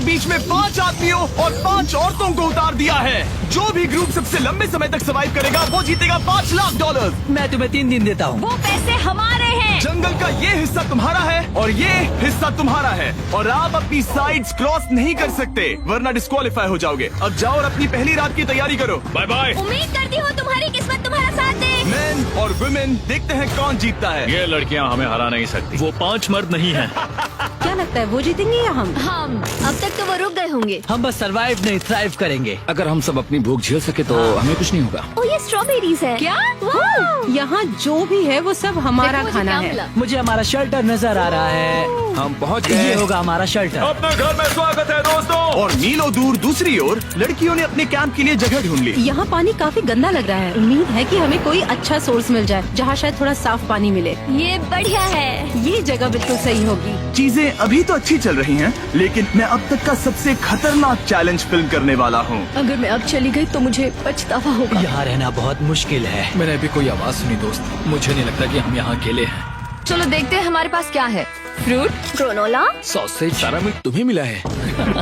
बीच में 5 आदमियों और 5 औरतों को उतार दिया है। जो भी ग्रुप सबसे लंबे समय तक सर्वाइव करेगा वो जीतेगा $5 लाख। मैं तुम्हें 3 दिन देता हूँ। वो पैसे हमारे हैं। जंगल का ये हिस्सा तुम्हारा है और ये हिस्सा तुम्हारा है और आप अपनी साइड्स क्रॉस नहीं कर सकते वरना डिस्क्वालीफाई हो जाओगे। अब जाओ और अपनी पहली रात की तैयारी करो। Bye bye. उम्मीद करती हूँ तुम्हारी किस्मत तुम्हारा साथ दे। मेन और वुमेन देखते हैं कौन जीतता है। ये लड़कियां हमें हरा नहीं सकती। वो 5 मर्द नहीं हैं। क्या लगता है वो जीतेंगे या हम? अब तक तो वो रुक गए होंगे। हम बस सरवाइव नहीं थ्राइव करेंगे। अगर हम सब अपनी भूख झेल सके तो हमें कुछ नहीं होगा। ओ ये स्ट्रॉबेरीज है। क्या? यहाँ जो भी है वो सब हमारा देखो, मुझे खाना क्या है। मिला? मुझे हमारा शेल्टर नजर आ रहा है। हम पहुँच ये गए। होगा हमारा शेल्टर। अपने घर में स्वागत है दोस्तों। और मीलों दूर दूसरी ओर लड़कियों ने अपने कैंप के लिए जगह ढूंढ ली। यहाँ पानी काफी गंदा लग रहा है। उम्मीद है कि हमें कोई अच्छा सोर्स मिल जाए जहाँ शायद थोड़ा साफ पानी मिले। ये बढ़िया है। ये जगह बिल्कुल सही होगी। चीजें अभी तो अच्छी चल रही हैं, लेकिन मैं अब तक का सबसे खतरनाक चैलेंज फिल्म करने वाला हूँ। अगर मैं अब चली गई तो मुझे पछतावा होगा। यहाँ रहना बहुत मुश्किल है। मैंने अभी कोई आवाज सुनी दोस्त। मुझे नहीं लगता कि हम यहाँ अकेले हैं। चलो देखते हैं हमारे पास क्या है। Fruit, granola. सॉसेज सारा मीट तुम्हें मिला है।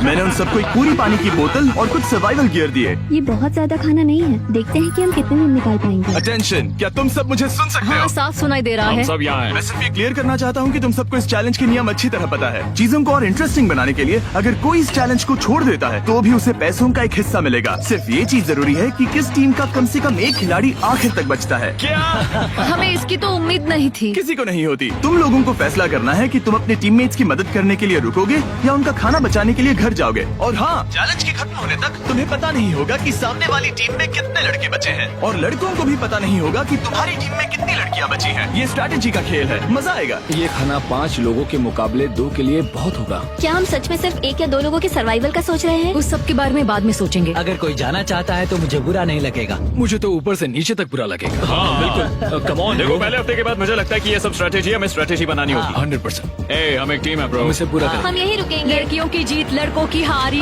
मैंने उन सबको एक पूरी पानी की बोतल और कुछ सर्वाइवल गियर दिए। ये बहुत ज्यादा खाना नहीं है। देखते हैं कि हम कितने दिन निकाल पाएंगे। अटेंशन, क्या तुम सब मुझे सुन सकते हो? साफ सुनाई दे रहा हम है। सब यहाँ हैं। मैं सिर्फ ये क्लियर करना चाहता हूँ कि तुम सबको इस चैलेंज के नियम अच्छी तरह पता है। चीजों को और इंटरेस्टिंग बनाने के लिए अगर कोई इस चैलेंज को छोड़ देता है तो भी उसे पैसों का एक हिस्सा मिलेगा। सिर्फ ये चीज जरूरी है कि किस टीम का कम से कम एक खिलाड़ी आखिर तक बचता है। क्या? हमें इसकी तो उम्मीद नहीं थी। किसी को नहीं होती। तुम लोगों को फैसला करना है कि तुम अपने टीममेट्स की मदद करने के लिए रुकोगे या उनका खाना बचाने के लिए घर जाओगे। और हाँ, चैलेंज के खत्म होने तक तुम्हें पता नहीं होगा कि सामने वाली टीम में कितने लड़के बचे हैं और लड़कों को भी पता नहीं होगा कि तुम्हारी टीम में कितनी लड़कियां बची हैं। ये स्ट्रैटेजी का खेल है, मजा आएगा। ये खाना 5 लोगों के मुकाबले 2 के लिए बहुत होगा। क्या हम सच में सिर्फ 1 या 2 लोगों के सर्वाइवल का सोच रहे हैं? उस सब के बारे में बाद में सोचेंगे। अगर कोई जाना चाहता है तो मुझे बुरा नहीं लगेगा। मुझे तो ऊपर से नीचे तक बुरा लगेगा। हाँ बिल्कुल। Come on. देखो पहले हफ्ते के बाद मुझे लगता है कि ये सब स्ट्रेटेजी हमें स्ट्रेटेजी बनानी होगी। 100%। ए, हम एक टीम है ब्रो। हम इसे पूरा करें। हम यही रुकेंगे। लड़कियों की जीत, लड़कों की हार।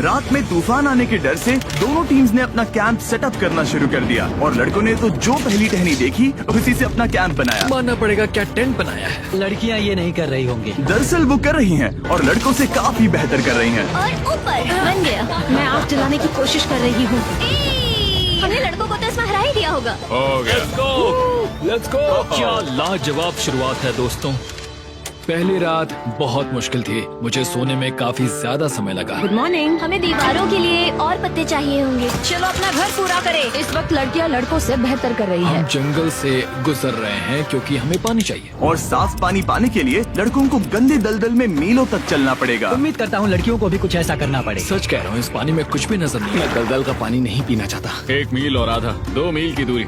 रात में तूफान आने के डर से दोनों टीम्स ने अपना कैंप सेटअप करना शुरू कर दिया और लड़कों ने तो जो पहली टहनी देखी उसी से अपना कैंप बनाया। मानना पड़ेगा क्या टेंट बनाया है। लड़कियाँ ये नहीं कर रही होंगी। दरअसल वो कर रही हैं और लड़कों से काफी बेहतर कर रही हैं। और ऊपर बन गया। मैं आग जलाने की कोशिश कर रही हूँ। हमने लड़कों को तो इसमें हरा ही दिया होगा। Let's go. क्या लाजवाब शुरुआत है दोस्तों। पहली रात बहुत मुश्किल थी। मुझे सोने में काफी ज्यादा समय लगा। Good morning. हमें दीवारों के लिए और पत्ते चाहिए होंगे। चलो अपना घर पूरा करें। इस वक्त लड़कियां लड़कों से बेहतर कर रही हम है। जंगल से गुजर रहे हैं क्योंकि हमें पानी चाहिए। और साफ पानी पाने के लिए लड़कों को गंदे दलदल में मीलों तक चलना पड़ेगा। उम्मीद करता हूँ लड़कियों को भी कुछ ऐसा करना पड़े। सच कह रहा हूँ, इस पानी में कुछ भी नजर नहीं। मैं दलदल का पानी नहीं पीना चाहता। 1 मील और आधा, 2 मील की दूरी।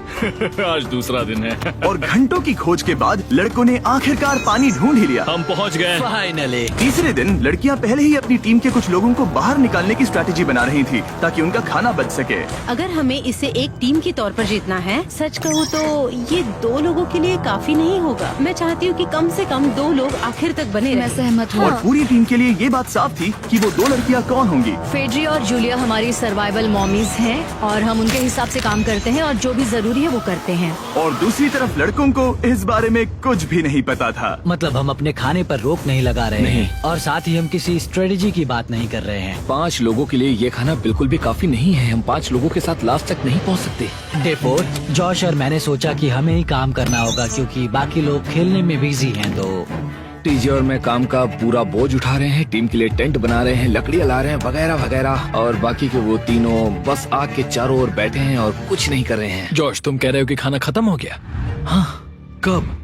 आज दूसरा दिन है। और घंटों की खोज के बाद लड़कों ने आखिरकार पानी ढूंढ ही लिया। हम पहुँच गए। फाइनली। तीसरे दिन लड़कियां पहले ही अपनी टीम के कुछ लोगों को बाहर निकालने की स्ट्रैटेजी बना रही थी ताकि उनका खाना बच सके। अगर हमें इसे एक टीम के तौर पर जीतना है, सच कहूँ तो ये 2 लोगों के लिए काफी नहीं होगा। मैं चाहती हूँ कि कम से कम 2 लोग आखिर तक बने मैं रहें। सहमत हूँ। और पूरी टीम के लिए ये बात साफ थी कि वो 2 लड़कियां कौन होंगी। फेड्री और जूलिया हमारी सर्वाइवल मॉमीज हैं और हम उनके हिसाब से काम करते हैं और जो भी जरूरी है वो करते हैं। और दूसरी तरफ लड़कों को इस बारे में कुछ भी नहीं पता था। मतलब हम अपने खाने पर रोक नहीं लगा रहे नहीं। हैं और साथ ही हम किसी स्ट्रेटेजी की बात नहीं कर रहे हैं। 5 लोगों के लिए ये खाना बिल्कुल भी काफी नहीं है। हम 5 लोगों के साथ लास्ट तक नहीं पहुँच सकते। डे 4, जॉश और मैंने सोचा कि हमें ही काम करना होगा क्योंकि बाकी लोग खेलने में बिजी हैं। तो टीजे और मैं काम का पूरा बोझ उठा रहे हैं। टीम के लिए टेंट बना रहे हैं, लकड़ियाँ ला रहे हैं, वगैरह वगैरह। और बाकी के वो तीनों बस आग के चारों ओर बैठे हैं और कुछ नहीं कर रहे हैं। जॉश, तुम कह रहे हो कि खाना खत्म हो गया? हाँ, कब?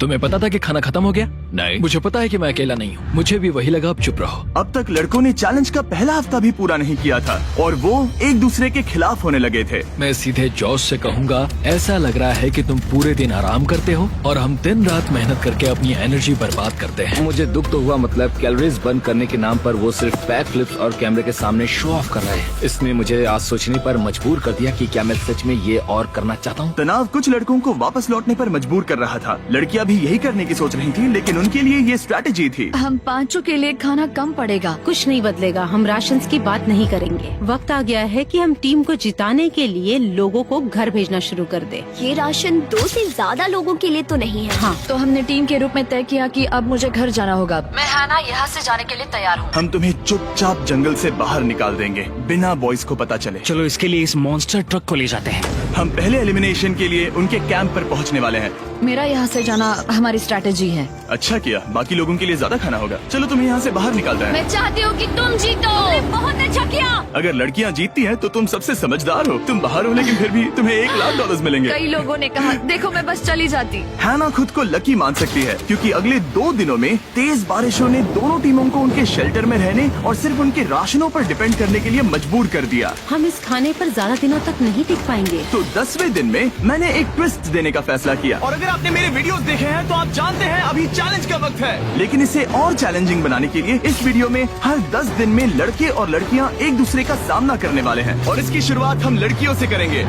तुम्हें पता था कि खाना खत्म हो गया? नहीं। मुझे पता है कि मैं अकेला नहीं हूँ। मुझे भी वही लगा। अब चुप रहो। अब तक लड़कों ने चैलेंज का पहला हफ्ता भी पूरा नहीं किया था और वो एक दूसरे के खिलाफ होने लगे थे। मैं सीधे जॉश से कहूँगा, ऐसा लग रहा है कि तुम पूरे दिन आराम करते हो और हम दिन रात मेहनत करके अपनी एनर्जी बर्बाद करते हैं। मुझे दुख तो हुआ, मतलब कैलोरीज बर्न करने के नाम पर वो सिर्फ बैक फ्लिप्स और कैमरे के सामने शो ऑफ कर रहे हैं। इसने मुझे आज सोचने पर मजबूर कर दिया कि क्या मैं सच में ये और करना चाहता हूँ। तनाव कुछ लड़कों को वापस लौटने पर मजबूर कर रहा था। लड़कियां भी यही करने की सोच रही थी, लेकिन उनके लिए ये स्ट्रैटेजी थी। हम पाँचों के लिए खाना कम पड़ेगा। कुछ नहीं बदलेगा, हम राशन की बात नहीं करेंगे। वक्त आ गया है कि हम टीम को जिताने के लिए लोगों को घर भेजना शुरू कर दे। ये राशन 2 से ज्यादा लोगों के लिए तो नहीं है। हाँ, तो हमने टीम के रूप में तय किया कि अब मुझे घर जाना होगा। मैं हैना यहाँ से जाने के लिए तैयार हूँ। हम तुम्हें चुपचाप जंगल से बाहर निकाल देंगे बिना बॉयज को पता चले। चलो इसके लिए इस मॉन्स्टर ट्रक को ले जाते हैं। हम पहले एलिमिनेशन के लिए उनके कैंप पर पहुंचने वाले हैं। मेरा यहाँ से जाना हमारी स्ट्रैटेजी है। अच्छा किया, बाकी लोगों के लिए ज्यादा खाना होगा। चलो तुम्हें यहाँ से बाहर निकालता है। मैं चाहती हूँ कि तुम जीतो। बहुत अच्छा किया। अगर लड़कियाँ जीतती हैं तो तुम सबसे समझदार हो। तुम बाहर हो लेकिन फिर भी तुम्हें $1,00,000 मिलेंगे। कई लोगों ने कहा देखो मैं बस चली जाती। हैना खुद को लकी मान सकती है, क्योंकि अगले 2 दिनों में तेज बारिशों ने दोनों टीमों को उनके शेल्टर में रहने और सिर्फ उनके राशनों पर डिपेंड करने के लिए मजबूर कर दिया। हम इस खाने पर ज्यादा दिनों तक नहीं टिक पाएंगे। तो 10वें दिन में मैंने एक ट्विस्ट देने का फैसला किया। और अगर आपने मेरे वीडियोस देखे हैं तो आप जानते हैं अभी चैलेंज का वक्त है। लेकिन इसे और चैलेंजिंग बनाने के लिए इस वीडियो में हर 10 दिन में लड़के और लड़कियां एक दूसरे का सामना करने वाले हैं, और इसकी शुरुआत हम लड़कियों से करेंगे।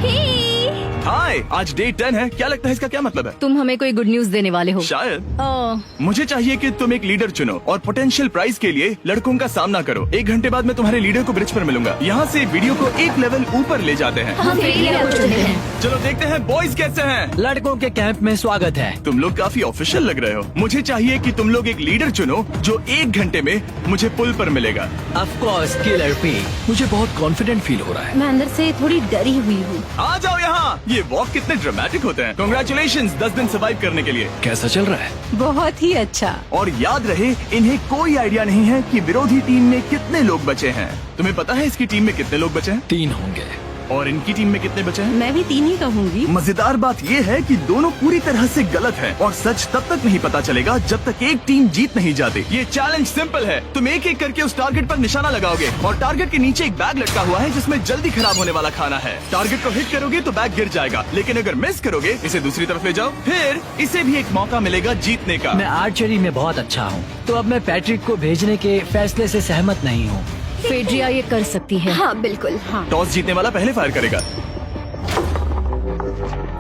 हाय, आज डे 10 है। क्या लगता है इसका क्या मतलब है? तुम हमें कोई गुड न्यूज देने वाले हो। शायद। ओह, मुझे चाहिए कि तुम एक लीडर चुनो और पोटेंशियल प्राइज के लिए लड़कों का सामना करो। 1 घंटे बाद मैं तुम्हारे लीडर को ब्रिज पर मिलूंगा। यहाँ से वीडियो को एक लेवल ऊपर ले जाते हैं। हम फेलियर को चुनते हैं। चलो देखते हैं बॉयज कैसे हैं। लड़कों के कैंप में स्वागत है। तुम लोग काफी ऑफिशियल लग रहे हो। मुझे चाहिए कि तुम लोग एक लीडर चुनो जो 1 घंटे में मुझे पुल पर मिलेगा। Of course killer P. मुझे बहुत कॉन्फिडेंट फील हो रहा है। मैं अंदर से थोड़ी डरी हुई हूँ। आ जाओ यहाँ। ये वॉक कितने ड्रामेटिक होते हैं। कांग्रेचुलेशंस 10 दिन सर्वाइव करने के लिए। कैसा चल रहा है? बहुत ही अच्छा। और याद रहे, इन्हें कोई आइडिया नहीं है कि विरोधी टीम में कितने लोग बचे हैं। तुम्हें पता है इसकी टीम में कितने लोग बचे हैं? 3 होंगे। और इनकी टीम में कितने बचे हैं? मैं भी 3 ही कहूँगी। मजेदार बात ये है कि दोनों पूरी तरह से गलत हैं, और सच तब तक नहीं पता चलेगा जब तक एक टीम जीत नहीं जाती। ये चैलेंज सिंपल है। तुम एक एक करके उस टारगेट पर निशाना लगाओगे, और टारगेट के नीचे एक बैग लटका हुआ है जिसमें जल्दी खराब होने वाला खाना है। टारगेट को हिट करोगे तो बैग गिर जाएगा, लेकिन अगर मिस करोगे इसे दूसरी तरफ ले जाओ, फिर इसे भी एक मौका मिलेगा जीतने का। मैं आर्चरी में बहुत अच्छा हूँ, तो अब मैं पैट्रिक को भेजने के फैसले से सहमत नहीं हूँ। फेड्रिया ये कर सकती है। हाँ बिल्कुल। हाँ, टॉस जीतने वाला पहले फायर करेगा।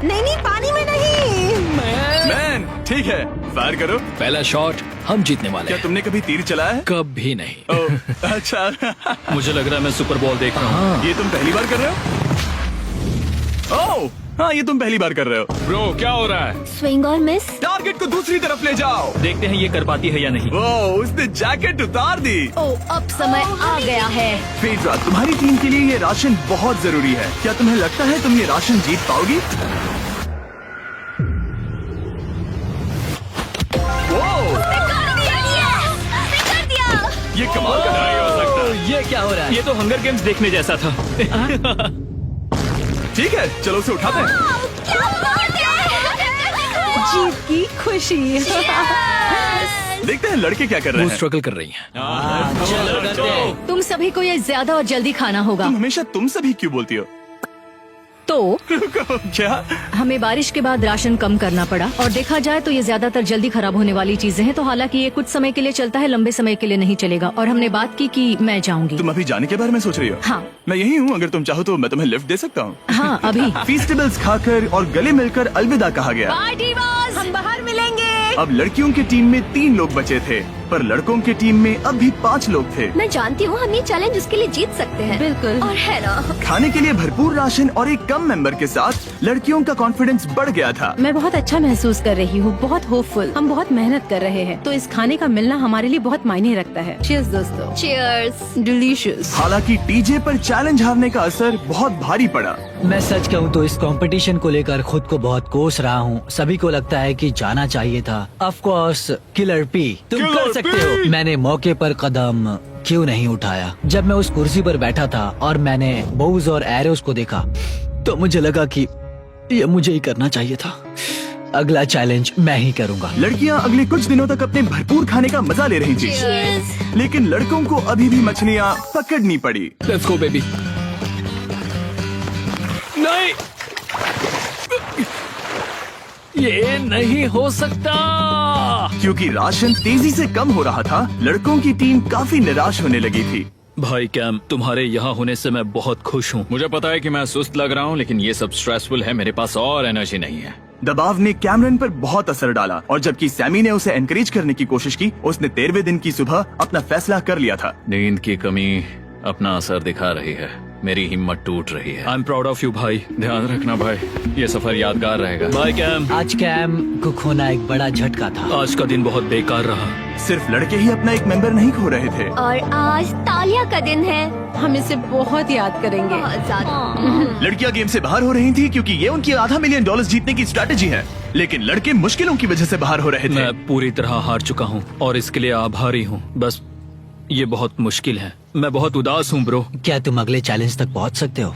नहीं पानी में नहीं। मैन, ठीक है, फायर करो। पहला शॉट हम जीतने वाले क्या हैं। तुमने कभी तीर चलाया है? कभी नहीं। ओह, अच्छा। मुझे लग रहा है मैं सुपर बॉल देख रहा हूँ। ये तुम पहली बार कर रहे हो? ओह, हाँ, ये तुम पहली बार कर रहे हो। ब्रो क्या हो रहा है? स्विंग और मिस। टारगेट को दूसरी तरफ ले जाओ। देखते हैं ये कर पाती है या नहीं। ओह, उसने जैकेट उतार दी। ओह, अब समय आ गया है। फेड्रा, तुम्हारी टीम के लिए ये राशन बहुत जरूरी है। क्या तुम्हें लगता है तुम ये राशन जीत पाओगी? ओह, ये कमाल का नहीं हो सकता। ये क्या हो रहा है? ये तो हंगर गेम्स देखने जैसा था। ठीक है, चलो उसे उठाते हैं। जीत की खुशी। देखते हैं लड़के क्या कर रहे वो हैं। स्ट्रगल कर रही हैं। चलो करते हैं। तुम सभी को ये ज्यादा और जल्दी खाना होगा। तुम हमेशा तुम सभी क्यों बोलती हो? तो क्या? हमें बारिश के बाद राशन कम करना पड़ा, और देखा जाए तो ये ज्यादातर जल्दी खराब होने वाली चीजें हैं। तो हालांकि ये कुछ समय के लिए चलता है, लंबे समय के लिए नहीं चलेगा। और हमने बात की कि मैं जाऊंगी। तुम अभी जाने के बारे में सोच रही हो? हाँ। मैं यही हूँ, अगर तुम चाहो तो मैं तुम्हें लिफ्ट दे सकता हूँ। हाँ, अभी। फीस्टेबल्स खाकर और गले मिलकर अलविदा कहा गया। बाय डिवास, हम बाहर मिलेंगे। अब लड़कियों की टीम में 3 लोग बचे थे, पर लड़कों की टीम में अब भी 5 लोग थे। मैं जानती हूँ हम ये चैलेंज उसके लिए जीत सकते हैं। बिल्कुल। और है ना। खाने के लिए भरपूर राशन और एक कम मेंबर के साथ लड़कियों का कॉन्फिडेंस बढ़ गया था। मैं बहुत अच्छा महसूस कर रही हूँ, बहुत होपफुल। हम बहुत मेहनत कर रहे हैं, तो इस खाने का मिलना हमारे लिए बहुत मायने रखता है। चीयर्स दोस्तों। चीयर्स। डिलीशियस। हालांकि टीजे पर चैलेंज हारने का असर बहुत भारी पड़ा। मैं सच कहूँ तो इस कंपटीशन को लेकर खुद को बहुत कोस रहा हूँ। सभी को लगता है कि जाना चाहिए था। ऑफ कोर्स किलर पी, तुम कर सकते हो। मैंने मौके पर कदम क्यों नहीं उठाया? जब मैं उस कुर्सी पर बैठा था और मैंने बोव्स और एरोस को देखा, तो मुझे लगा कि ये मुझे ही करना चाहिए था। अगला चैलेंज मैं ही करूँगा। लड़कियां अगले कुछ दिनों तक अपने भरपूर खाने का मजा ले रही थी, लेकिन लड़कों को अभी भी मछलियाँ पकड़नी पड़ी। Let's go baby. नहीं, ये नहीं हो सकता। क्योंकि राशन तेजी से कम हो रहा था, लड़कों की टीम काफी निराश होने लगी थी। भाई कैम, तुम्हारे यहाँ होने से मैं बहुत खुश हूँ। मुझे पता है कि मैं सुस्त लग रहा हूँ, लेकिन ये सब स्ट्रेसफुल है। मेरे पास और एनर्जी नहीं है। दबाव ने कैमरन पर बहुत असर डाला और जबकि सैमी ने उसे एनकरेज करने की कोशिश की, उसने 13वें दिन की सुबह अपना फैसला कर लिया था। नींद की कमी अपना असर दिखा रही है, मेरी हिम्मत टूट रही है। I am proud of you भाई, ध्यान रखना भाई, ये सफर यादगार रहेगा। Bye cam. आज कैम को खोना एक बड़ा झटका था। आज का दिन बहुत बेकार रहा। सिर्फ लड़के ही अपना एक मेंबर नहीं खो रहे थे। और आज तालिया का दिन है। हम इसे बहुत याद करेंगे। बहुत ज्यादा। लड़कियां गेम से बाहर हो रही थी क्योंकि ये उनकी $500 मिलियन जीतने की स्ट्रैटेजी है, लेकिन लड़के मुश्किलों की वजह से बाहर हो रहे थे। मैं पूरी तरह हार चुका हूँ और इसके लिए आभारी हूँ। बस ये बहुत मुश्किल है, मैं बहुत उदास हूँ ब्रो। क्या तुम अगले चैलेंज तक पहुंच सकते हो?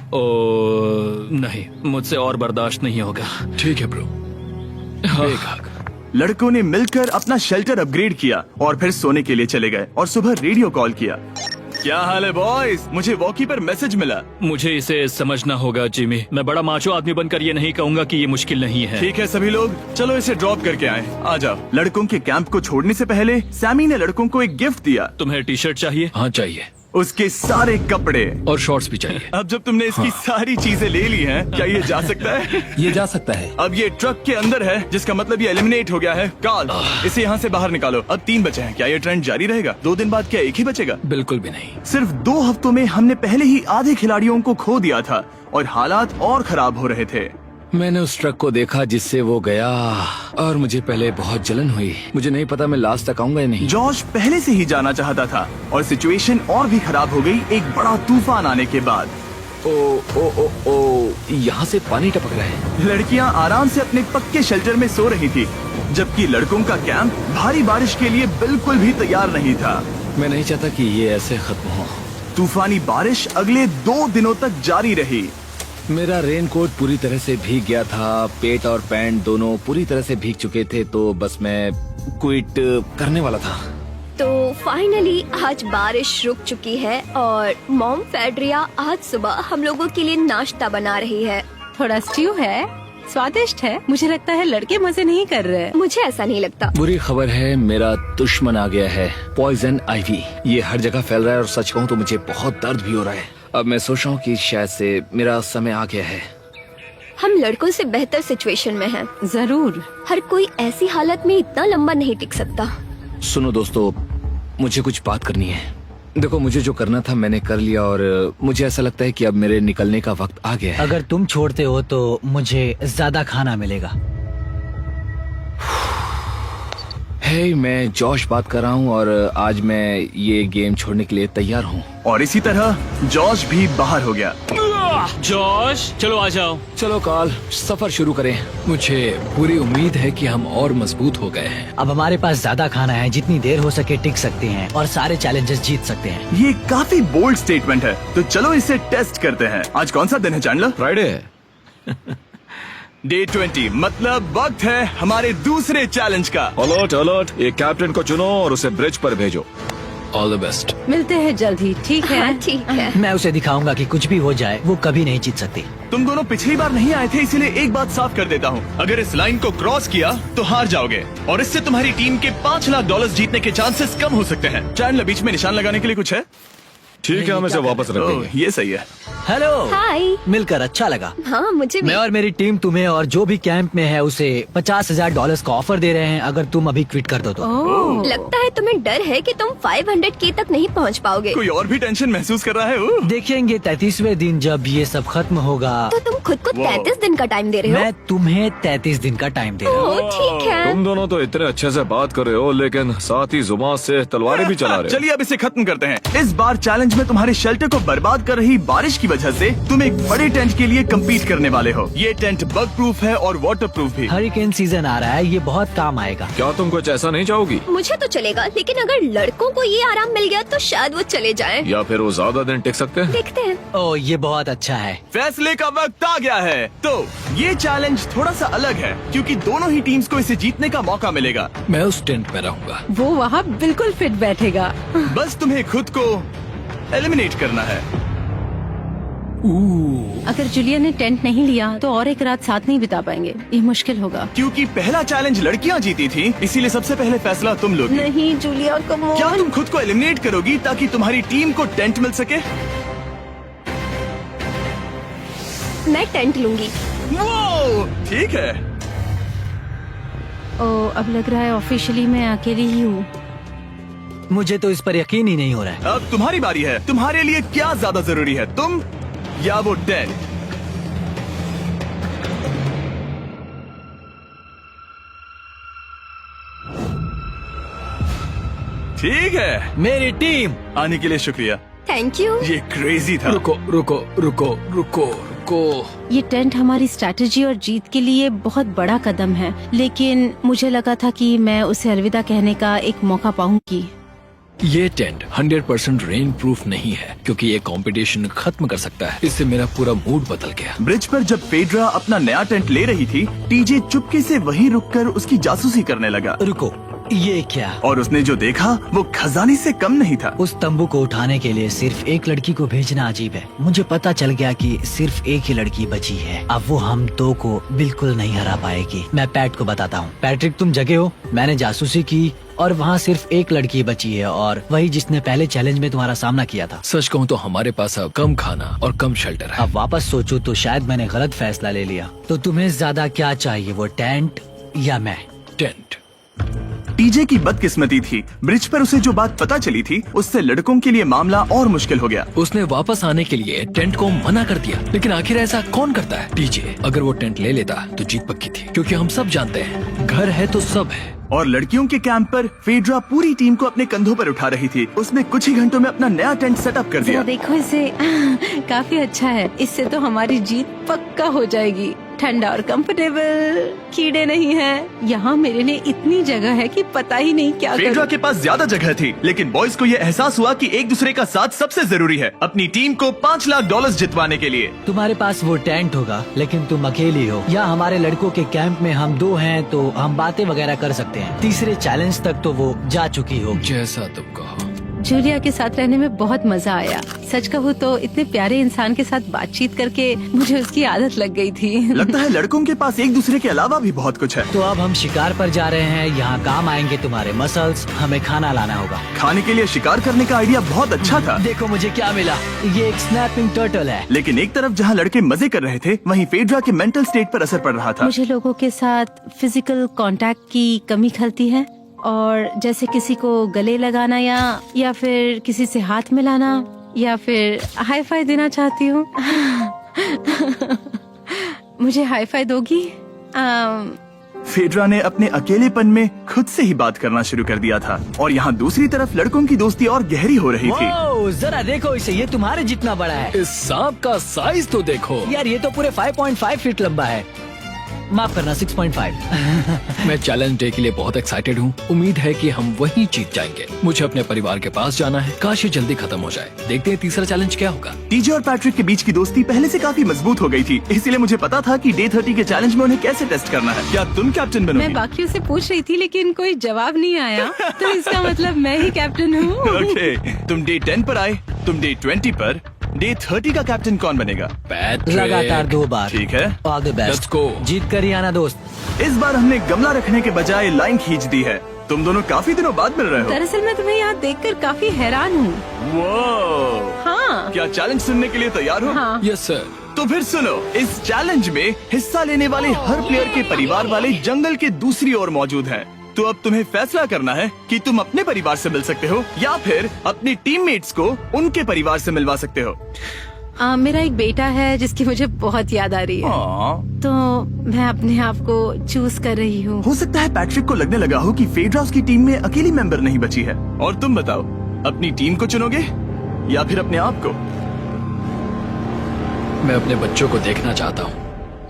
नहीं, मुझसे और बर्दाश्त नहीं होगा। ठीक है ब्रो। लड़कों ने मिलकर अपना शेल्टर अपग्रेड किया और फिर सोने के लिए चले गए और सुबह रेडियो कॉल किया। क्या हाल है बॉयज? मुझे वॉकी पर मैसेज मिला। मुझे इसे समझना होगा जिमी। मैं बड़ा माचो आदमी बनकर ये नहीं कहूँगा कि ये मुश्किल नहीं है। ठीक है सभी लोग, चलो इसे ड्रॉप करके आए। आ जाओ। लड़कों के कैंप को छोड़ने से पहले सैमी ने लड़कों को एक गिफ्ट दिया। तुम्हें टी शर्ट चाहिए? हाँ चाहिए, उसके सारे कपड़े। और शॉर्ट्स भी चाहिए। अब जब तुमने इसकी सारी चीजें ले ली हैं, क्या ये जा सकता है? ये जा सकता है। अब ये ट्रक के अंदर है, जिसका मतलब ये एलिमिनेट हो गया है। कार्ल, इसे यहाँ से बाहर निकालो। अब 3 बचे हैं। क्या ये ट्रेंड जारी रहेगा? 2 दिन बाद क्या एक ही बचेगा? बिल्कुल भी नहीं। सिर्फ 2 हफ्तों में हमने पहले ही आधे खिलाड़ियों को खो दिया था और हालात और खराब हो रहे थे। मैंने उस ट्रक को देखा जिससे वो गया और मुझे पहले बहुत जलन हुई। मुझे नहीं पता मैं लास्ट तक आऊंगा या नहीं। जॉश पहले से ही जाना चाहता था और सिचुएशन और भी खराब हो गई एक बड़ा तूफान आने के बाद। ओ, यहाँ से पानी टपक रहा है। लड़कियां आराम से अपने पक्के शेल्टर में सो रही थी, जबकि लड़कों का कैंप भारी बारिश के लिए बिल्कुल भी तैयार नहीं था। मैं नहीं चाहता कि ये ऐसे खत्म हो। तूफानी बारिश अगले 2 दिनों तक जारी रही। मेरा रेनकोट पूरी तरह से भीग गया था, पेट और पैंट दोनों पूरी तरह से भीग चुके थे, तो बस मैं क्विट करने वाला था। तो फाइनली आज बारिश रुक चुकी है और मॉम फेड्रिया आज सुबह हम लोगों के लिए नाश्ता बना रही है। थोड़ा स्ट्यू है, स्वादिष्ट है। मुझे लगता है लड़के मजे नहीं कर रहे। मुझे ऐसा नहीं लगता। बुरी खबर है, मेरा दुश्मन आ गया है, पॉइजन आइवी। ये हर जगह फैल रहा है और सच कहूँ तो मुझे बहुत दर्द भी हो रहा है। अब मैं सोच रहा हूँ कि शायद से मेरा समय आ गया है। हम लड़कों से बेहतर सिचुएशन में हैं। जरूर। हर कोई ऐसी हालत में इतना लंबा नहीं टिक सकता। सुनो दोस्तों, मुझे कुछ बात करनी है। देखो, मुझे जो करना था मैंने कर लिया और मुझे ऐसा लगता है कि अब मेरे निकलने का वक्त आ गया है। अगर तुम छोड़ते हो तो मुझे ज्यादा खाना मिलेगा। हे, मैं जॉश बात कर रहा हूँ और आज मैं ये गेम छोड़ने के लिए तैयार हूँ। और इसी तरह जॉश भी बाहर हो गया। जॉश, चलो आ जाओ। चलो कार्ल, सफर शुरू करें। मुझे पूरी उम्मीद है कि हम और मजबूत हो गए हैं। अब हमारे पास ज्यादा खाना है, जितनी देर हो सके टिक सकते हैं और सारे चैलेंजेस जीत सकते हैं। ये काफी बोल्ड स्टेटमेंट है, तो चलो इसे टेस्ट करते हैं। आज कौन सा दिन है चैंडलर? फ्राइडे है। डे 20, मतलब वक्त है हमारे दूसरे चैलेंज का। अलर्ट अलर्ट, एक कैप्टन को चुनो और उसे ब्रिज पर भेजो। All the best. मिलते हैं जल्द ही, ठीक है? हाँ, ठीक है। मैं उसे दिखाऊंगा कि कुछ भी हो जाए वो कभी नहीं जीत सकती। तुम दोनों पिछली बार नहीं आए थे, इसीलिए एक बात साफ कर देता हूँ। अगर इस लाइन को क्रॉस किया तो हार जाओगे और इससे तुम्हारी टीम के $5 लाख जीतने के चांसेस कम हो सकते हैं। चैंडलर, बीच में निशान लगाने के लिए कुछ है? ठीक है, हम इसे वापस रख ओह, देंगे। ये सही है। हेलो। हाय। मिलकर अच्छा लगा। हाँ, मुझे भी। मैं और मेरी टीम तुम्हें और जो भी कैंप में है उसे $50,000 का ऑफर दे रहे हैं अगर तुम अभी क्विट कर दो तो। लगता है तुम्हें डर है कि तुम 500K तक नहीं पहुंच पाओगे। कोई और भी टेंशन महसूस कर रहा है? ओह। देखेंगे 33वें दिन जब ये सब खत्म होगा। तो तुम खुद को 33 दिन का टाइम दे रहे हो? मैं तुम्हें 33 दिन का टाइम दे रहा हूँ। ओह, ठीक है। तुम दोनों तो इतने अच्छे से बात कर रहे हो, लेकिन साथ ही जुबान से तलवारें भी चला रहे हो। चलिए अब इसे खत्म करते हैं। इस बार चैलेंज में तुम्हारे शेल्टर को बर्बाद कर रही बारिश की वजह से तुम एक बड़े टेंट के लिए कम्पीट करने वाले हो। ये टेंट बग प्रूफ है और वाटर प्रूफ भी। हरिकेन सीजन आ रहा है, ये बहुत काम आएगा। क्या तुम कुछ ऐसा नहीं चाहोगी? मुझे तो चलेगा, लेकिन अगर लड़कों को ये आराम मिल गया तो शायद वो चले जाएं। या फिर वो ज्यादा दिन टिक सकते हैं? देखते हैं। ओह, ये बहुत अच्छा है। फैसले का वक्त आ गया है। तो ये चैलेंज थोड़ा सा अलग है क्योंकि दोनों ही टीम्स को इसे जीतने का मौका मिलेगा। मैं उस टेंट में रहूंगा। वो वहाँ बिल्कुल फिट बैठेगा। बस तुम्हें खुद को एलिमिनेट करना है। अगर जूलिया ने टेंट नहीं लिया तो और एक रात साथ नहीं बिता पाएंगे। ये मुश्किल होगा। क्योंकि पहला चैलेंज लड़कियां जीती थी, इसीलिए सबसे पहले फैसला तुम लोगी। नहीं जूलिया, कम ऑन। क्या तुम खुद को एलिमिनेट करोगी ताकि तुम्हारी टीम को टेंट मिल सके? मैं टेंट लूंगी। वो ठीक है। अब लग रहा है ऑफिशियली मैं अकेली ही हूँ। मुझे तो इस पर यकीन ही नहीं हो रहा है। अब तुम्हारी बारी है। तुम्हारे लिए क्या ज्यादा जरूरी है, तुम या वो टेंट? ठीक है, मेरी टीम। आने के लिए शुक्रिया। Thank you. ये क्रेजी था। रुको रुको रुको रुको रुको। ये टेंट हमारी स्ट्रैटेजी और जीत के लिए बहुत बड़ा कदम है, लेकिन मुझे लगा था कि मैं उसे अलविदा कहने का एक मौका पाऊंगी। ये टेंट 100% रेन प्रूफ नहीं है, क्योंकि ये कंपटीशन खत्म कर सकता है। इससे मेरा पूरा मूड बदल गया। ब्रिज पर जब फेड्रा अपना नया टेंट ले रही थी, टीजे चुपके से वहीं रुककर उसकी जासूसी करने लगा। रुको, ये क्या? और उसने जो देखा वो खजाने से कम नहीं था। उस तंबू को उठाने के लिए सिर्फ एक लड़की को भेजना अजीब है। मुझे पता चल गया कि सिर्फ एक ही लड़की बची है। अब वो हम दो को बिल्कुल नहीं हरा पाएगी। मैं पैट को बताता हूँ। पैट्रिक, तुम जगे हो? मैंने जासूसी की और वहाँ सिर्फ एक लड़की बची है, और वही जिसने पहले चैलेंज में तुम्हारा सामना किया था। सच कहूँ तो हमारे पास अब कम खाना और कम शेल्टर है। अब वापस सोचो तो शायद मैंने गलत फैसला ले लिया। तो तुम्हें ज्यादा क्या चाहिए, वो टेंट या मैं? टेंट। टीजे की बदकिस्मती थी, ब्रिज पर उसे जो बात पता चली थी उससे लड़कों के लिए मामला और मुश्किल हो गया। उसने वापस आने के लिए टेंट को मना कर दिया, लेकिन आखिर ऐसा कौन करता है? टीजे, अगर वो टेंट ले लेता तो जीत पक्की थी, क्योंकि हम सब जानते हैं घर है तो सब है। और लड़कियों के कैंप पर फेड्रा पूरी टीम को अपने कंधों पर उठा रही थी। उसने कुछ ही घंटों में अपना नया टेंट सेटअप कर दिया। जरा देखो इसे, काफी अच्छा है। इससे तो हमारी जीत पक्का हो जाएगी। ठंडा और कंफर्टेबल, कीड़े नहीं हैं। यहाँ मेरे लिए इतनी जगह है कि पता ही नहीं क्या फेड्रा करूं। के पास ज्यादा जगह थी, लेकिन बॉयज को ये एहसास हुआ कि एक दूसरे का साथ सबसे जरूरी है अपनी टीम को $5 लाख जितवाने के लिए। तुम्हारे पास वो टेंट होगा, लेकिन तुम अकेली हो। या हमारे लड़कों के कैंप में हम दो हैं तो हम बातें वगैरह कर सकते हैं। तीसरे चैलेंज तक तो वो जा चुकी हो। जैसा तुम कहो। जूलिया के साथ रहने में बहुत मजा आया। सच कहूँ तो इतने प्यारे इंसान के साथ बातचीत करके मुझे उसकी आदत लग गई थी। लगता है लड़कों के पास एक दूसरे के अलावा भी बहुत कुछ है। तो अब हम शिकार पर जा रहे हैं। यहाँ काम आएंगे तुम्हारे मसल्स। हमें खाना लाना होगा। खाने के लिए शिकार करने का आइडिया बहुत अच्छा था, देखो मुझे क्या मिला। ये एक स्नैपिंग टर्टल है। लेकिन एक तरफ जहाँ लड़के मजे कर रहे थे, वहीं फेड्रा के मेंटल स्टेट पर असर पड़ रहा था। मुझे लोगों के साथ फिजिकल कांटेक्ट की कमी खलती है, और जैसे किसी को गले लगाना या फिर किसी से हाथ मिलाना या फिर हाई फाई देना चाहती हूँ। मुझे हाई फाई दोगी? फेड्रा ने अपने अकेलेपन में खुद से ही बात करना शुरू कर दिया था, और यहाँ दूसरी तरफ लड़कों की दोस्ती और गहरी हो रही थी। वाओ, जरा देखो इसे, ये तुम्हारे जितना बड़ा है। इस सांप का साइज तो देखो यार ये तो पूरे 5.5 फीट लंबा है। माफ करना, 6.5। मैं चैलेंज डे के लिए बहुत एक्साइटेड हूँ। उम्मीद है कि हम वहीं जीत जाएंगे। मुझे अपने परिवार के पास जाना है। काश ये जल्दी खत्म हो जाए। देखते हैं तीसरा चैलेंज क्या होगा। टीजे और पैट्रिक के बीच की दोस्ती पहले से काफी मजबूत हो गई थी, इसीलिए मुझे पता था कि डे 30 के चैलेंज में उन्हें कैसे टेस्ट करना है। क्या तुम कैप्टन मैं बनोगी? बाकियों से पूछ रही थी, लेकिन कोई जवाब नहीं आया, तो इसका मतलब मैं ही कैप्टन हूँ। ओके, तुम डे 10 पर आए, तुम डे 20 पर। डे 30 का कैप्टन कौन बनेगा? पैट्रिक। लगातार 2 बार। ठीक है, all the best. Let's go। जीत कर ही आना दोस्त। इस बार हमने गमला रखने के बजाय लाइन खींच दी है। तुम दोनों काफी दिनों बाद मिल रहे हो। दरअसल मैं तुम्हें यहाँ देखकर काफी हैरान हूँ। वो हाँ क्या चैलेंज सुनने के लिए तैयार हो? हाँ। Yes sir. तो फिर सुनो, इस चैलेंज में हिस्सा लेने वाले हर प्लेयर के परिवार वाले जंगल के दूसरी ओर मौजूद हैं। तो अब तुम्हें फैसला करना है कि तुम अपने परिवार से मिल सकते हो या फिर अपनी टीममेट्स को उनके परिवार से मिलवा सकते हो। मेरा एक बेटा है जिसकी मुझे बहुत याद आ रही है, तो मैं अपने आप को चूज कर रही हूँ। हो सकता है पैट्रिक को लगने लगा हो कि फेड्रा उसकी टीम में अकेली मेंबर नहीं बची है। और तुम बताओ, अपनी टीम को चुनोगे या फिर अपने आप को? मैं अपने बच्चों को देखना चाहता हूँ।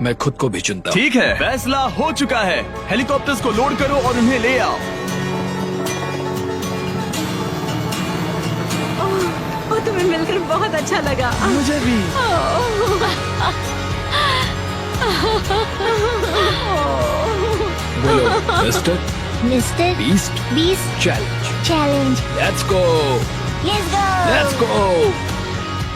मैं खुद को भी चुनता हूँ। ठीक है, फैसला हो चुका है। हेलीकॉप्टर्स को लोड करो और उन्हें ले आओ। तुम्हें मिलकर बहुत अच्छा लगा। मुझे भी। बोलो mister mister beast beast challenge. Challenge. Let's go. Let's go.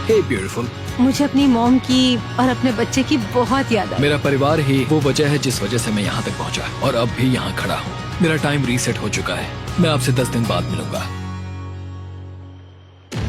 Hey beautiful. मुझे अपनी मॉम की और अपने बच्चे की बहुत याद आई। मेरा परिवार ही वो वजह है जिस वजह से मैं यहाँ तक पहुँचा, और अब भी यहाँ खड़ा हूँ। मेरा टाइम रीसेट हो चुका है। मैं आपसे 10 दिन बाद मिलूंगा।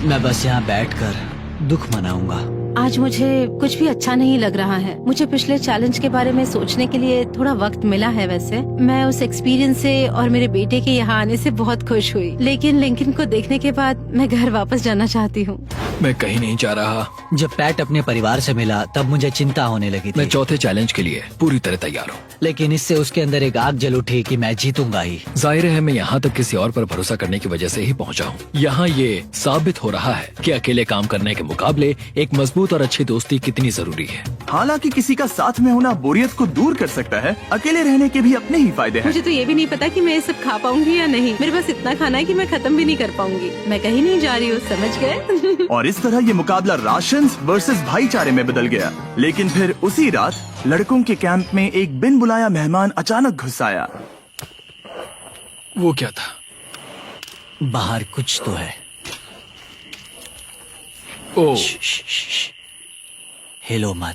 मैं बस यहाँ बैठकर दुख मनाऊंगा। आज मुझे कुछ भी अच्छा नहीं लग रहा है। मुझे पिछले चैलेंज के बारे में सोचने के लिए थोड़ा वक्त मिला है। वैसे मैं उस एक्सपीरियंस से और मेरे बेटे के यहाँ आने से बहुत खुश हुई, लेकिन लिंकन को देखने के बाद मैं घर वापस जाना चाहती हूँ। मैं कहीं नहीं जा रहा। जब पैट अपने परिवार से मिला तब मुझे चिंता होने लगी मैं थी, चौथे चैलेंज के लिए पूरी तरह तैयार हूँ। लेकिन इससे उसके अंदर एक आग जल उठी कि मैं जीतूंगा ही। जाहिर है मैं यहाँ तक किसी और पर भरोसा करने की वजह से ही पहुँचा हूँ। यहाँ ये साबित हो रहा है कि अकेले काम करने के मुकाबले एक मजबूत और अच्छी दोस्ती कितनी जरूरी है। हालांकि किसी का साथ में होना बोरियत को दूर कर सकता है, अकेले रहने के भी अपने ही फायदे हैं। मुझे तो ये भी नहीं पता कि मैं ये सब खा पाऊंगी या नहीं। मेरे पास इतना खाना है कि मैं खत्म भी नहीं कर पाऊंगी। मैं कहीं नहीं जा रही हूँ, समझ गए? और इस तरह ये मुकाबला राशन वर्सेस भाईचारे में बदल गया। लेकिन फिर उसी रात लड़कों के कैंप में एक बिन बुलाया मेहमान अचानक घुस आया। वो क्या था? बाहर कुछ तो है। ओ, हिलो मत।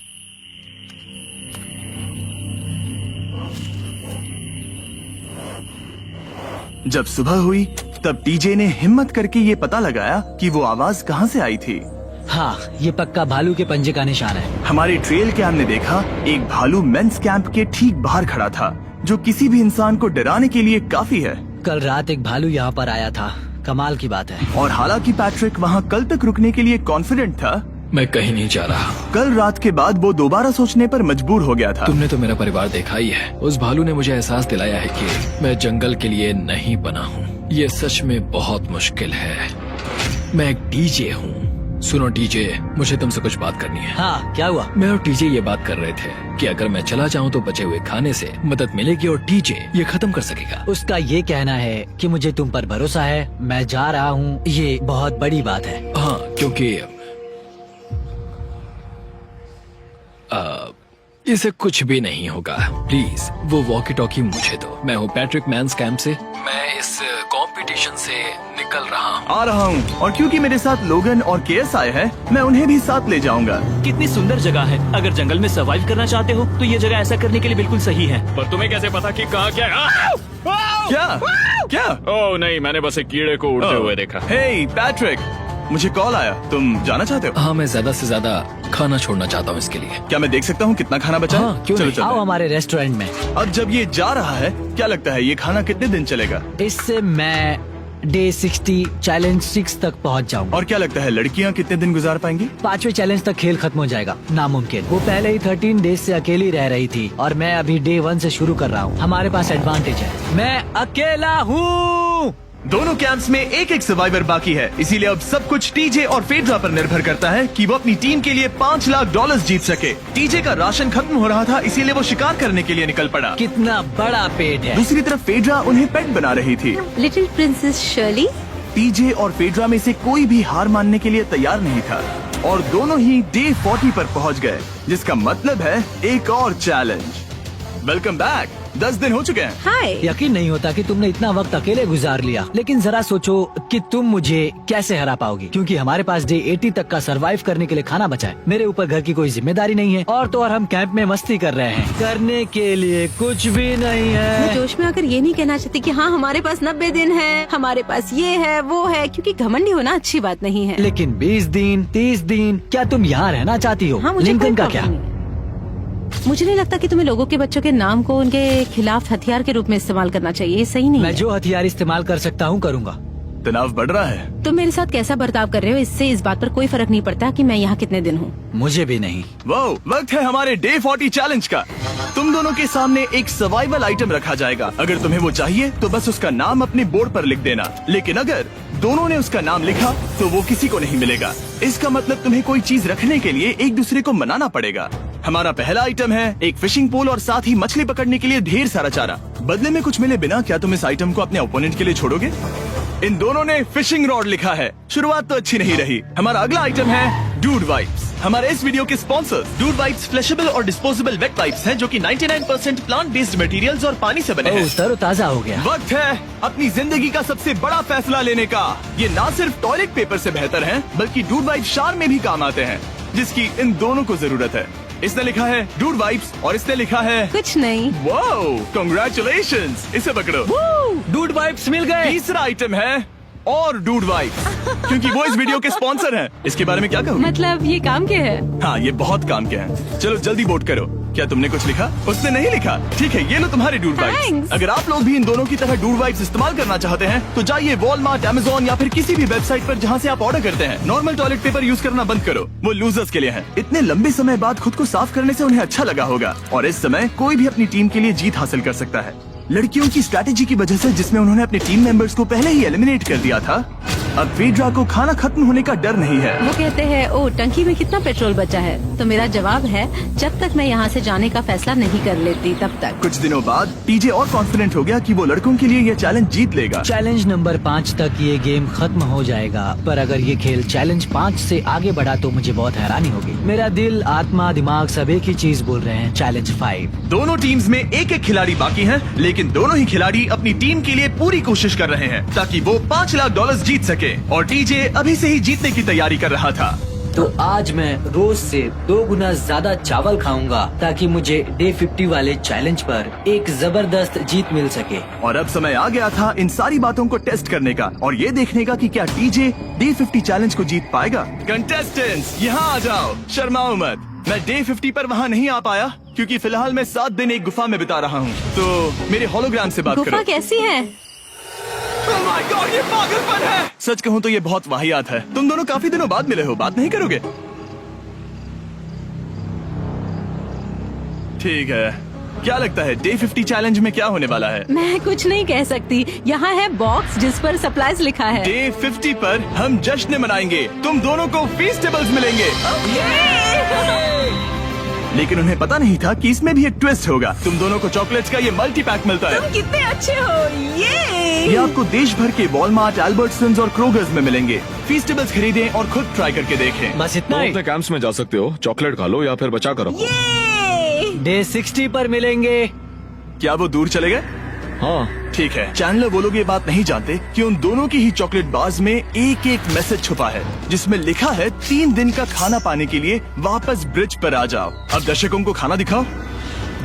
जब सुबह हुई तब टीजे ने हिम्मत करके ये पता लगाया कि वो आवाज कहाँ से आई थी। हाँ, ये पक्का भालू के पंजे का निशान है। हमारे ट्रेल कैम ने देखा एक भालू मेंस कैंप के ठीक बाहर खड़ा था, जो किसी भी इंसान को डराने के लिए काफी है। कल रात एक भालू यहाँ पर आया था, कमाल की बात है। और हालांकि पैट्रिक वहाँ कल तक रुकने के लिए कॉन्फिडेंट था, मैं कहीं नहीं जा रहा। कल रात के बाद वो दोबारा सोचने पर मजबूर हो गया था। तुमने तो मेरा परिवार देखा ही है। उस भालू ने मुझे एहसास दिलाया है कि मैं जंगल के लिए नहीं बना हूँ। ये सच में बहुत मुश्किल है। मैं एक डीजे हूँ। सुनो डीजे, मुझे तुमसे कुछ बात करनी है। हाँ, क्या हुआ? मैं और टीजे ये बात कर रहे थे कि अगर मैं चला जाऊँ तो बचे हुए खाने से मदद मिलेगी और टीजे ये खत्म कर सकेगा। उसका ये कहना है कि मुझे तुम पर भरोसा है, मैं जा रहा हूँ। ये बहुत बड़ी बात है। हाँ, क्योंकि इसे कुछ भी नहीं होगा। प्लीज वो वॉकी टॉकी मुझे दो। मैं हूँ पैट्रिक मैंस कैंप से। मैं इस कंपटीशन से निकल रहा हूँ। आ रहा हूँ, और क्योंकि मेरे साथ लोगन और केएस आए हैं, मैं उन्हें भी साथ ले जाऊंगा। कितनी सुंदर जगह है। अगर जंगल में सर्वाइव करना चाहते हो तो ये जगह ऐसा करने के लिए बिल्कुल सही है। पर तुम्हें कैसे पता कि कहाँ क्या है? क्या क्या? ओह नहीं, मैंने बस एक कीड़े को उड़ते हुए देखा। हे पैट्रिक, मुझे कॉल आया, तुम जाना चाहते हो? हाँ, मैं ज्यादा से ज्यादा खाना छोड़ना चाहता हूँ इसके लिए। क्या मैं देख सकता हूँ कितना खाना बचा है? हाँ, क्यों चलो नहीं? चलो। आओ हमारे रेस्टोरेंट में। अब जब ये जा रहा है, क्या लगता है ये खाना कितने दिन चलेगा? इससे मैं डे 60 चैलेंज 6 तक पहुंच जाऊंगा। और क्या लगता है लड़कियाँ कितने दिन गुजार पाएंगी? 5वें चैलेंज तक खेल खत्म हो जाएगा। नामुमकिन। वो पहले ही 13 डेज से अकेली रह रही थी और मैं अभी डे 1 से शुरू कर रहा हूँ। हमारे पास एडवांटेज है, मैं अकेला हूँ। दोनों कैंप्स में एक एक सर्वाइवर बाकी है, इसीलिए अब सब कुछ टीजे और फेड्रा पर निर्भर करता है कि वो अपनी टीम के लिए $5 लाख जीत सके। टीजे का राशन खत्म हो रहा था, इसीलिए वो शिकार करने के लिए निकल पड़ा। कितना बड़ा पेट है। दूसरी तरफ फेड्रा उन्हें पेट बना रही थी। Little princess Shirley. टीजे और फेड्रा में से कोई भी हार मानने के लिए तैयार नहीं था, और दोनों ही डे 40 पर पहुंच गए, जिसका मतलब है एक और चैलेंज। Welcome back. 10 दिन हो चुके हैं। हाय। यकीन नहीं होता कि तुमने इतना वक्त अकेले गुजार लिया, लेकिन जरा सोचो कि तुम मुझे कैसे हरा पाओगी, क्योंकि हमारे पास डे 80 तक का सरवाइव करने के लिए खाना बचा है। मेरे ऊपर घर की कोई जिम्मेदारी नहीं है, और तो और हम कैंप में मस्ती कर रहे हैं। करने के लिए कुछ भी नहीं मैं है। जोश में आकर ये नहीं कहना चाहती कि हाँ हमारे पास 90 दिन है, हमारे पास ये है वो है, क्योंकि घमंडी होना अच्छी बात नहीं है। लेकिन 20 दिन 30 दिन, क्या तुम यहाँ रहना चाहती हो? हाँ, मुझे लिंकन कोई का प्रॉब्लम क्या? नहीं है। मुझे नहीं लगता कि तुम्हें लोगों के बच्चों के नाम को उनके खिलाफ हथियार के रूप में इस्तेमाल करना चाहिए। ये सही नहीं मैं है। जो हथियार इस्तेमाल कर सकता हूँ करूँगा। तनाव बढ़ रहा है। तुम मेरे साथ कैसा बर्ताव कर रहे हो, इससे इस बात पर कोई फर्क नहीं पड़ता कि मैं यहाँ कितने दिन हूँ। मुझे भी नहीं। वो वक्त है हमारे डे 40 चैलेंज का। तुम दोनों के सामने एक सर्वाइवल आइटम रखा जाएगा। अगर तुम्हें वो चाहिए तो बस उसका नाम अपने बोर्ड पर लिख देना, लेकिन अगर दोनों ने उसका नाम लिखा तो वो किसी को नहीं मिलेगा। इसका मतलब तुम्हें कोई चीज रखने के लिए एक दूसरे को मनाना पड़ेगा। हमारा पहला आइटम है एक फिशिंग पोल और साथ ही मछली पकड़ने के लिए ढेर सारा चारा। बदले में कुछ मिले बिना क्या तुम इस आइटम को अपने ओपोनेंट के लिए छोड़ोगे? इन दोनों ने फिशिंग रॉड लिखा है। शुरुआत तो अच्छी नहीं रही। हमारा अगला आइटम है डूड वाइप्स। हमारे इस वीडियो के स्पॉन्सर्स डूड वाइप्स फ्लैशेबल और डिस्पोजेबल वेट वाइप्स हैं, जो कि 99% प्लांट बेस्ड मटेरियल्स और पानी से बने हैं। तरोताजा हो गया। वक्त है अपनी जिंदगी का सबसे बड़ा फैसला लेने का। ये ना सिर्फ टॉयलेट पेपर से बेहतर हैं, बल्कि डूड वाइप शार में भी काम आते हैं, जिसकी इन दोनों को जरूरत है। इसने लिखा है डूड वाइप्स और इसने लिखा है कुछ नहीं। Wow, congratulations. इसे पकड़ो। डूड वाइप्स मिल गए। तीसरा आइटम है और डूड वाइब्स, क्योंकि वो इस वीडियो के स्पॉन्सर हैं। इसके बारे में क्या कहोगे? मतलब ये काम क्या है? हाँ, ये बहुत काम के हैं। चलो जल्दी वोट करो। क्या तुमने कुछ लिखा? उसने नहीं लिखा। ठीक है, ये लो तुम्हारे डूड वाइब्स। Thanks. अगर आप लोग भी इन दोनों की तरह डूड वाइब्स इस्तेमाल करना चाहते हैं तो जाइए वॉलमार्ट, अमेज़न या फिर किसी भी वेबसाइट पर जहाँ से आप ऑर्डर करते हैं। नॉर्मल टॉयलेट पेपर यूज करना बंद करो, वो लूजर्स के लिए है। इतने लंबे समय बाद खुद को साफ करने से उन्हें अच्छा लगा होगा, और इस समय कोई भी अपनी टीम के लिए जीत हासिल कर सकता है। लड़कियों की स्ट्रैटेजी की वजह से, जिसमें उन्होंने अपने टीम मेंबर्स को पहले ही एलिमिनेट कर दिया था, अब फेड्रा को खाना खत्म होने का डर नहीं है। वो कहते हैं ओ टंकी में कितना पेट्रोल बचा है, तो मेरा जवाब है जब तक मैं यहाँ से जाने का फैसला नहीं कर लेती तब तक। कुछ दिनों बाद टीजे और कॉन्फिडेंट हो गया कि वो लड़कों के लिए ये चैलेंज जीत लेगा। चैलेंज नंबर 5 तक ये गेम खत्म हो जाएगा, पर अगर ये खेल चैलेंज 5 से आगे बढ़ा तो मुझे बहुत हैरानी होगी। मेरा दिल, आत्मा, दिमाग सब एक ही चीज बोल रहे हैं, चैलेंज 5। दोनों टीम्स में एक एक खिलाड़ी बाकी हैं, लेकिन दोनों ही खिलाड़ी अपनी टीम के लिए पूरी कोशिश कर रहे हैं ताकि वो $5 लाख जीत सके, और टीजे अभी से ही जीतने की तैयारी कर रहा था। तो आज मैं रोज से 2 गुना ज्यादा चावल खाऊंगा ताकि मुझे डे 50 वाले चैलेंज पर एक जबरदस्त जीत मिल सके। और अब समय आ गया था इन सारी बातों को टेस्ट करने का और ये देखने का कि क्या टीजे डे 50 चैलेंज को जीत पाएगा। कंटेस्टेंट्स यहाँ आ जाओ, शर्माओ मत। मैं डे 50 पर वहाँ नहीं आ पाया क्योंकि फिलहाल मैं 7 दिन एक गुफा में बिता रहा हूँ, तो मेरे होलोग्राम से बात गुफा करो। कैसी है? Oh my God, ये पागलपन है। सच कहूँ तो ये बहुत वाहियात है। तुम दोनों काफी दिनों बाद मिले हो, बात नहीं करोगे? ठीक है, क्या लगता है डे 50 चैलेंज में क्या होने वाला है? मैं कुछ नहीं कह सकती। यहाँ है बॉक्स जिस पर सप्लाईज लिखा है। डे 50 पर हम जश्न मनाएंगे, तुम दोनों को फीस्टेबल्स मिलेंगे। लेकिन उन्हें पता नहीं था कि इसमें भी एक ट्विस्ट होगा। तुम दोनों को चॉकलेट्स का ये मल्टी पैक मिलता है। तुम कितने अच्छे हो, ये आपको देश भर के वॉलमार्ट, अल्बर्ट्सन्स और क्रोगर्स में मिलेंगे। फीस्टेबल्स खरीदें और खुद ट्राई करके देखें। बस इतना तुम ही। अपने कैंप्स में जा सकते हो, चॉकलेट खा लो या फिर बचा कर रखो। डे 60 पर मिलेंगे। क्या वो दूर चले गए? हाँ, ठीक है। चैनलर वो लोग ये बात नहीं जानते कि उन दोनों की ही चॉकलेट बार्स में एक एक मैसेज छुपा है जिसमें लिखा है 3 दिन का खाना पाने के लिए वापस ब्रिज पर आ जाओ। अब दर्शकों को खाना दिखाओ,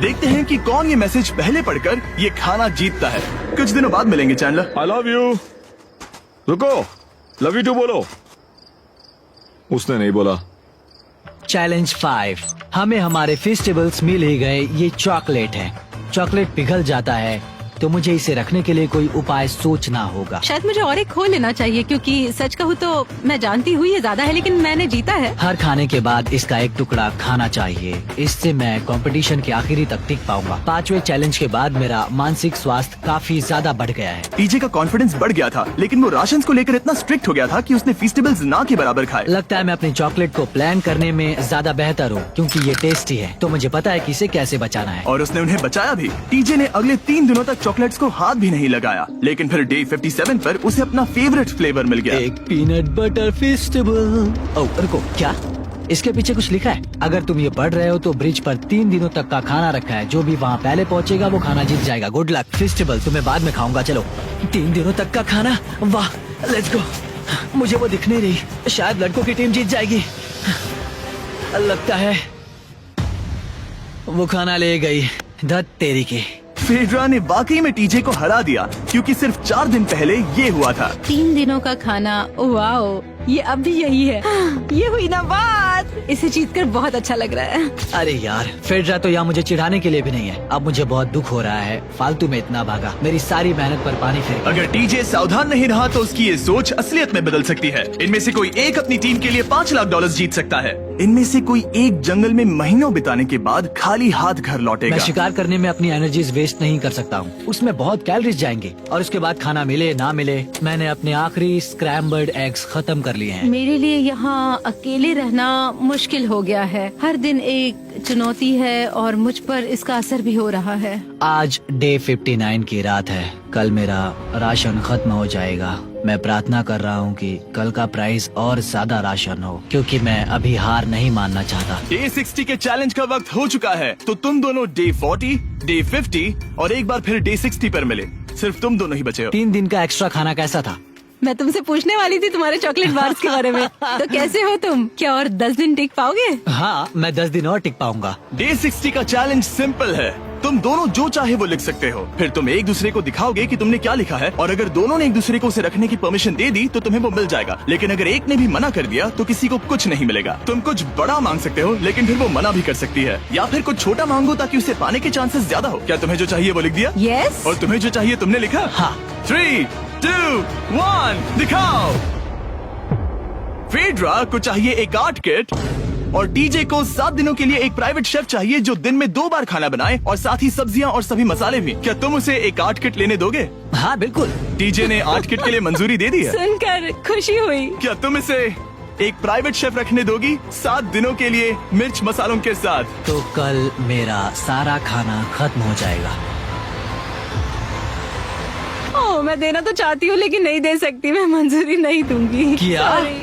देखते हैं कि कौन ये मैसेज पहले पढ़कर ये खाना जीतता है। कुछ दिनों बाद मिलेंगे चैनलर। I love you. रुको, लव यू टू बोलो। उसने नहीं बोला। चैलेंज 5, हमें हमारे फेस्टिवल्स मिल ही गए। ये चॉकलेट है। चॉकलेट पिघल जाता है तो मुझे इसे रखने के लिए कोई उपाय सोचना होगा। शायद मुझे और एक खो लेना चाहिए, क्योंकि सच कहूँ तो मैं जानती हूँ ये ज्यादा है, लेकिन मैंने जीता है। हर खाने के बाद इसका एक टुकड़ा खाना चाहिए, इससे मैं कंपटीशन के आखिरी तक टिक पाऊंगा। 5वें चैलेंज के बाद मेरा मानसिक स्वास्थ्य काफी ज्यादा बढ़ गया है। टीजे का कॉन्फिडेंस बढ़ गया था, लेकिन वो राशन को लेकर इतना स्ट्रिक्ट हो गया था कि उसने फीस्टेबल्स ना के बराबर खाए। लगता है मैं अपनी चॉकलेट को प्लान करने में ज्यादा बेहतर हूँ, क्योंकि ये टेस्टी है तो मुझे पता है कि इसे कैसे बचाना है। और उसने उन्हें बचाया भी। टीजे ने अगले 3 दिनों तक चॉकलेट्स को हाथ भी नहीं लगाया, लेकिन फिर डे 57 पर उसे अपना फेवरेट फ्लेवर मिल गया। एक पीनट बटर फेस्टिवल। ओह रुको, क्या इसके पीछे कुछ लिखा है? अगर तुम ये पढ़ रहे हो तो ब्रिज पर 3 दिनों तक का खाना रखा है। जो भी वहाँ पहले पहुँचेगा वो खाना जीत जाएगा। Good luck. फेस्टिवल तुम्हें बाद में खाऊंगा। चलो, 3 दिनों तक का खाना, वाह, लेट्स गो। मुझे वो दिख नहीं रही, शायद लड़कों की टीम जीत जाएगी। लगता है वो खाना ले गई। धत तेरी की। फेड्रा ने वाकई में टीजे को हरा दिया, क्योंकि सिर्फ 4 दिन पहले ये हुआ था। 3 दिनों का खाना, वाओ, ये अब भी यही है। ये हुई ना बात। इसे जीतकर बहुत अच्छा लग रहा है। अरे यार, फेड्रा तो यहाँ मुझे चिढ़ाने के लिए भी नहीं है। अब मुझे बहुत दुख हो रहा है, फालतू में इतना भागा, मेरी सारी मेहनत पर पानी फिर गया। अगर टीजे सावधान नहीं रहा तो उसकी ये सोच असलियत में बदल सकती है। इनमें से कोई एक अपनी टीम के लिए $5 लाख जीत सकता है। इनमें से कोई एक जंगल में महीनों बिताने के बाद खाली हाथ घर लौटेगा। मैं शिकार करने में अपनी एनर्जीज वेस्ट नहीं कर सकता हूँ, उसमें बहुत कैलोरीज जाएंगे। और उसके बाद खाना मिले ना मिले, मैंने अपने आखिरी स्क्रैम्बल्ड एग्स खत्म कर लिए हैं। मेरे लिए यहाँ अकेले रहना मुश्किल हो गया है। हर दिन एक चुनौती है और मुझ पर इसका असर भी हो रहा है। आज डे 59 की रात है। कल मेरा राशन खत्म हो जाएगा। मैं प्रार्थना कर रहा हूँ कि कल का प्राइस और ज्यादा राशन हो, क्योंकि मैं अभी हार नहीं मानना चाहता। डे 60 के चैलेंज का वक्त हो चुका है, तो तुम दोनों डे 40, डे 50 और एक बार फिर डे 60 पर मिले। सिर्फ तुम दोनों ही बचे हो। 3 दिन का एक्स्ट्रा खाना कैसा था? मैं तुमसे पूछने वाली थी तुम्हारे चॉकलेट बार्स के बारे में। तो कैसे हो तुम? क्या और 10 दिन टिक पाओगे? हाँ, मैं 10 दिन और टिक पाऊंगा। डे 60 का चैलेंज सिंपल है। तुम दोनों जो चाहे वो लिख सकते हो, फिर तुम एक दूसरे को दिखाओगे कि तुमने क्या लिखा है, और अगर दोनों ने एक दूसरे को उसे रखने की परमिशन दे दी तो तुम्हें वो मिल जाएगा। लेकिन अगर एक ने भी मना कर दिया तो किसी को कुछ नहीं मिलेगा। तुम कुछ बड़ा मांग सकते हो, लेकिन फिर वो मना भी कर सकती है, या फिर कुछ छोटा मांगो ताकि उसे पाने के चांसेस ज्यादा हो। क्या तुम्हें जो चाहिए वो लिख दिया? यस। और तुम्हें जो चाहिए तुमने लिखा? हाँ। 3, 2, 1 दिखाओ। फेड्रा को चाहिए एक आर्ट किट, और टीजे को 7 दिनों के लिए एक प्राइवेट शेफ चाहिए जो दिन में 2 बार खाना बनाए, और साथ ही सब्जियां और सभी मसाले भी। क्या तुम उसे एक आर्ट किट लेने दोगे? हाँ बिल्कुल। टीजे ने आर्ट किट के लिए मंजूरी दे दी है। सुनकर खुशी हुई। क्या तुम इसे एक प्राइवेट शेफ रखने दोगी 7 दिनों के लिए मिर्च मसालों के साथ? तो कल मेरा सारा खाना खत्म हो जाएगा। ओह, मैं देना तो चाहती हूँ लेकिन नहीं दे सकती, मैं मंजूरी नहीं दूंगी। क्या? Sorry।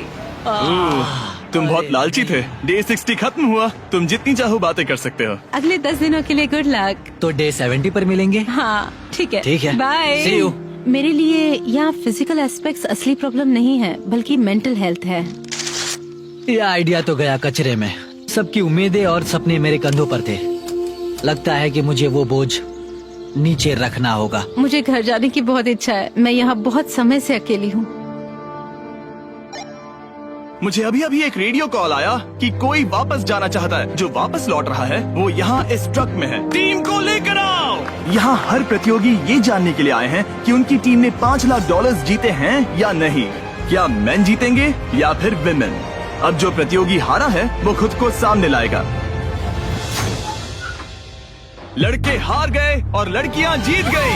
तुम बहुत लालची थे। डे 60 खत्म हुआ, तुम जितनी चाहो बातें कर सकते हो। अगले 10 दिनों के लिए गुड लक। तो डे 70 पर मिलेंगे। हाँ ठीक है। ठीक है। बाय। See you। मेरे लिए यहाँ फिजिकल एस्पेक्ट्स असली प्रॉब्लम नहीं है, बल्कि मेंटल हेल्थ है। ये आइडिया तो गया कचरे में। सबकी उम्मीदें और सपने मेरे कंधों पर थे। लगता है कि मुझे वो बोझ नीचे रखना होगा। मुझे घर जाने की बहुत इच्छा है। मैं यहाँ बहुत समय से अकेली हूँ। मुझे अभी अभी एक रेडियो कॉल आया कि कोई वापस जाना चाहता है। जो वापस लौट रहा है वो यहाँ इस ट्रक में है। टीम को लेकर आओ। यहाँ हर प्रतियोगी ये जानने के लिए आए हैं कि उनकी टीम ने $5 लाख जीते हैं या नहीं। क्या मेन जीतेंगे या फिर विमेन? अब जो प्रतियोगी हारा है वो खुद को सामने लाएगा। लड़के हार गए और लड़कियाँ जीत गयी।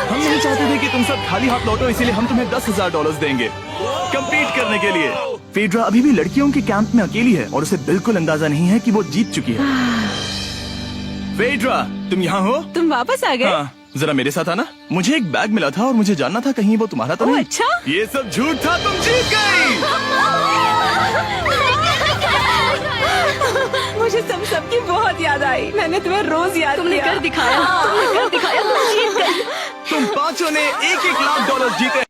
हम नहीं चाहते थे कि तुम सब खाली हाथ लौटो, इसीलिए हम तुम्हें $10,000 देंगे कम्पीट करने के लिए। फेड्रा अभी भी लड़कियों के कैंप में अकेली है और उसे बिल्कुल अंदाजा नहीं है कि वो जीत चुकी है। फेड्रा, तुम यहाँ हो? तुम वापस आ गए? हाँ, जरा मेरे साथ आना। मुझे एक बैग मिला था और मुझे जानना था कहीं वो तुम्हारा तो ओह, नहीं। अच्छा? ये सब झूठ था, तुम जीत गई। मुझे सबकी बहुत याद आई। मैंने तुम्हें रोज याद तुमने कर दिखाया, तुमने कर दिखाया, तुम जीत गई। तुम पांचों ने $1-1 लाख जीते।